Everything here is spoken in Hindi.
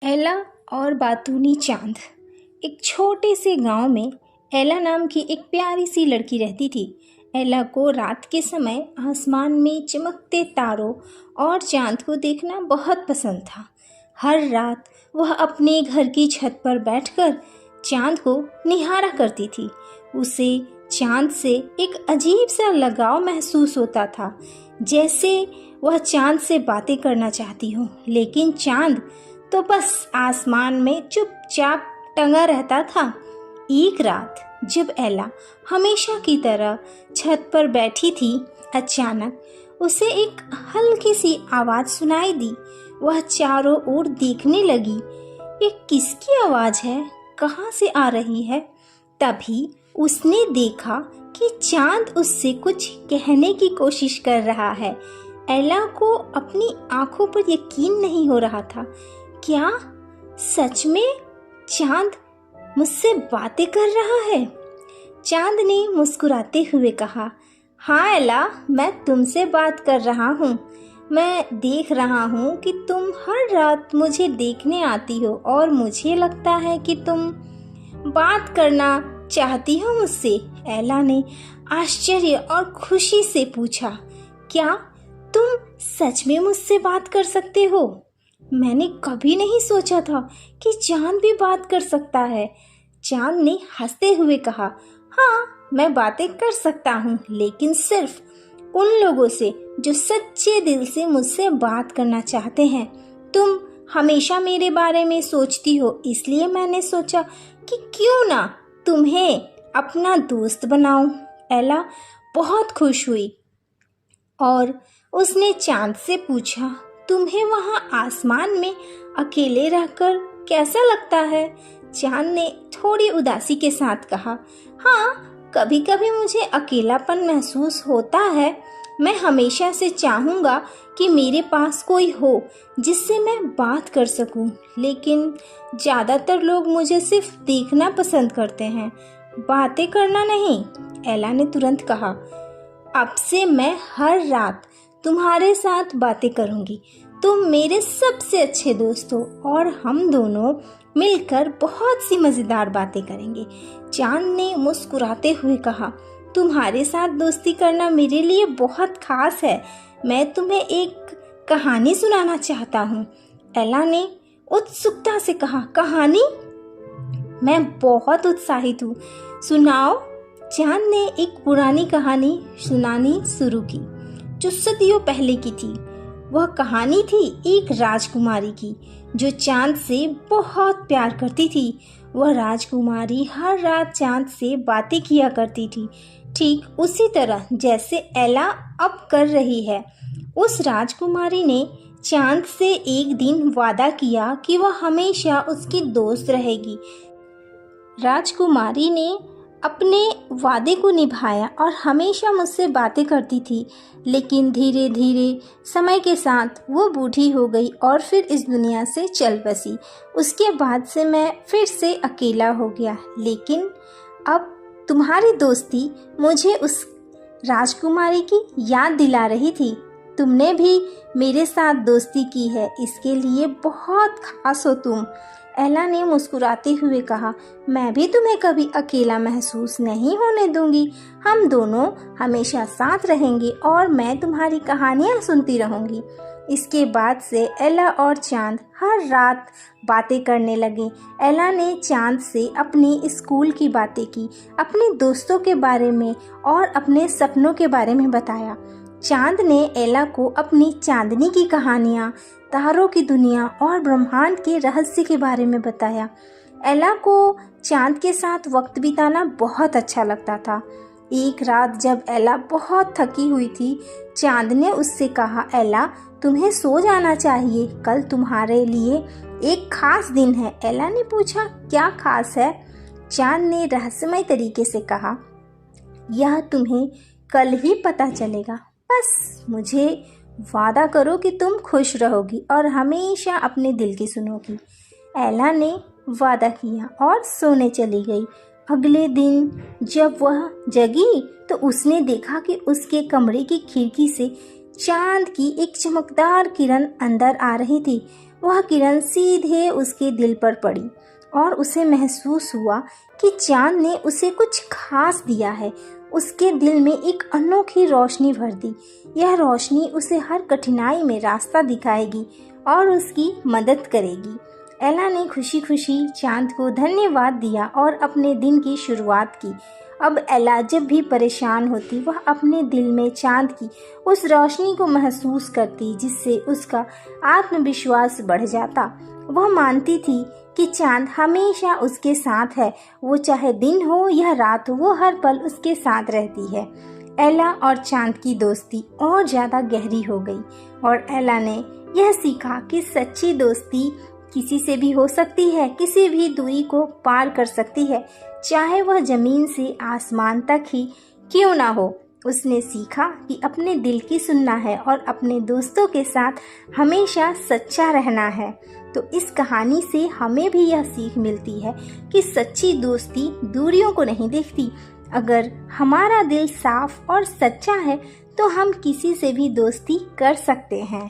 एला और बातूनी चांद। एक छोटे से गांव में एला नाम की एक प्यारी सी लड़की रहती थी। एला को रात के समय आसमान में चमकते तारों और चांद को देखना बहुत पसंद था। हर रात वह अपने घर की छत पर बैठकर चांद को निहारा करती थी। उसे चांद से एक अजीब सा लगाव महसूस होता था, जैसे वह चांद से बातें करना चाहती हो, लेकिन चांद तो बस आसमान में चुपचाप टंगा रहता था। एक रात जब एला हमेशा की तरह छत पर बैठी थी, अचानक उसे एक हल्की सी आवाज सुनाई दी। वह चारों ओर देखने लगी। ये किसकी आवाज है? कहाँ से आ रही है? तभी उसने देखा कि चांद उससे कुछ कहने की कोशिश कर रहा है। एला को अपनी आंखों पर यकीन नहीं हो रहा था। क्या सच में चांद मुझसे बातें कर रहा है? चांद ने मुस्कुराते हुए कहा, हाँ एला, मैं तुमसे बात कर रहा हूँ। मैं देख रहा हूँ कि तुम हर रात मुझे देखने आती हो और मुझे लगता है कि तुम बात करना चाहती हो मुझसे। एला ने आश्चर्य और खुशी से पूछा, क्या तुम सच में मुझसे बात कर सकते हो? मैंने कभी नहीं सोचा था कि चांद भी बात कर सकता है। चांद ने हंसते हुए कहा, हाँ, मैं बातें कर सकता हूँ, लेकिन सिर्फ उन लोगों से जो सच्चे दिल से मुझसे बात करना चाहते हैं। तुम हमेशा मेरे बारे में सोचती हो, इसलिए मैंने सोचा कि क्यों ना तुम्हें अपना दोस्त बनाऊं। एला बहुत खुश हुई और उसने चांद से पूछा, तुम्हें वहाँ आसमान में अकेले रहकर कैसा लगता है? चांद ने थोड़ी उदासी के साथ कहा, हाँ, कभी कभी मुझे अकेलापन महसूस होता है। मैं हमेशा से चाहूँगा कि मेरे पास कोई हो जिससे मैं बात कर सकूं, लेकिन ज़्यादातर लोग मुझे सिर्फ देखना पसंद करते हैं, बातें करना नहीं। एला ने तुरंत कहा, अब से मैं हर रात तुम्हारे साथ बातें करूंगी। तुम मेरे सबसे अच्छे दोस्त हो और हम दोनों मिलकर बहुत सी मज़ेदार बातें करेंगे। चांद ने मुस्कुराते हुए कहा, तुम्हारे साथ दोस्ती करना मेरे लिए बहुत खास है। मैं तुम्हें एक कहानी सुनाना चाहता हूँ। एला ने उत्सुकता से कहा, कहानी? मैं बहुत उत्साहित हूँ, सुनाओ। चांद ने एक पुरानी कहानी सुनानी शुरू की जो सदियों पहले की थी। वह कहानी थी एक राजकुमारी की जो चांद से बहुत प्यार करती थी। वह राजकुमारी हर रात चांद से बातें किया करती थी, ठीक उसी तरह जैसे एला अब कर रही है। उस राजकुमारी ने चांद से एक दिन वादा किया कि वह हमेशा उसकी दोस्त रहेगी। राजकुमारी ने अपने वादे को निभाया और हमेशा मुझसे बातें करती थी, लेकिन धीरे धीरे समय के साथ वो बूढ़ी हो गई और फिर इस दुनिया से चल बसी। उसके बाद से मैं फिर से अकेला हो गया, लेकिन अब तुम्हारी दोस्ती मुझे उस राजकुमारी की याद दिला रही थी। तुमने भी मेरे साथ दोस्ती की है, इसके लिए बहुत खास हो तुम। एला ने मुस्कुराते हुए कहा, मैं भी तुम्हें कभी अकेला महसूस नहीं होने दूंगी। हम दोनों हमेशा साथ रहेंगे और मैं तुम्हारी कहानियाँ सुनती रहूंगी। इसके बाद से एला और चांद हर रात बातें करने लगे। एला ने चांद से अपनी स्कूल की बातें की, अपने दोस्तों के बारे में और अपने सपनों के बारे में बताया। चांद ने एला को अपनी चांदनी की कहानियाँ, तारों की दुनिया और ब्रह्मांड के रहस्य के बारे में बताया। एला को चांद के साथ वक्त बिताना बहुत अच्छा लगता था। एक रात जब एला बहुत थकी हुई थी, चांद ने उससे कहा, एला, तुम्हें सो जाना चाहिए, कल तुम्हारे लिए एक खास दिन है। एला ने पूछा, क्या खास है? चांद ने रहस्यमय तरीके से कहा, यह तुम्हें कल ही पता चलेगा। बस मुझे वादा करो कि तुम खुश रहोगी और हमेशा अपने दिल की सुनोगी। एला ने वादा किया और सोने चली गई। अगले दिन जब वह जगी तो उसने देखा कि उसके कमरे की खिड़की से चांद की एक चमकदार किरण अंदर आ रही थी। वह किरण सीधे उसके दिल पर पड़ी और उसे महसूस हुआ कि चांद ने उसे कुछ खास दिया है। उसके दिल में एक अनोखी रोशनी भर दी। यह रोशनी उसे हर कठिनाई में रास्ता दिखाएगी और उसकी मदद करेगी। एला ने खुशी खुशी चांद को धन्यवाद दिया और अपने दिन की शुरुआत की। अब एला जब भी परेशान होती वह अपने दिल में चांद की उस रोशनी को महसूस करती, जिससे उसका आत्मविश्वास बढ़ जाता। वह मानती थी कि चांद हमेशा उसके साथ है, वो चाहे दिन हो या रात हो, वो हर पल उसके साथ रहती है। एला और चांद की दोस्ती और ज़्यादा गहरी हो गई और एला ने यह सीखा कि सच्ची दोस्ती किसी से भी हो सकती है, किसी भी दूरी को पार कर सकती है, चाहे वह जमीन से आसमान तक ही क्यों ना हो। उसने सीखा कि अपने दिल की सुनना है और अपने दोस्तों के साथ हमेशा सच्चा रहना है। तो इस कहानी से हमें भी यह सीख मिलती है कि सच्ची दोस्ती दूरियों को नहीं देखती। अगर हमारा दिल साफ और सच्चा है तो हम किसी से भी दोस्ती कर सकते हैं।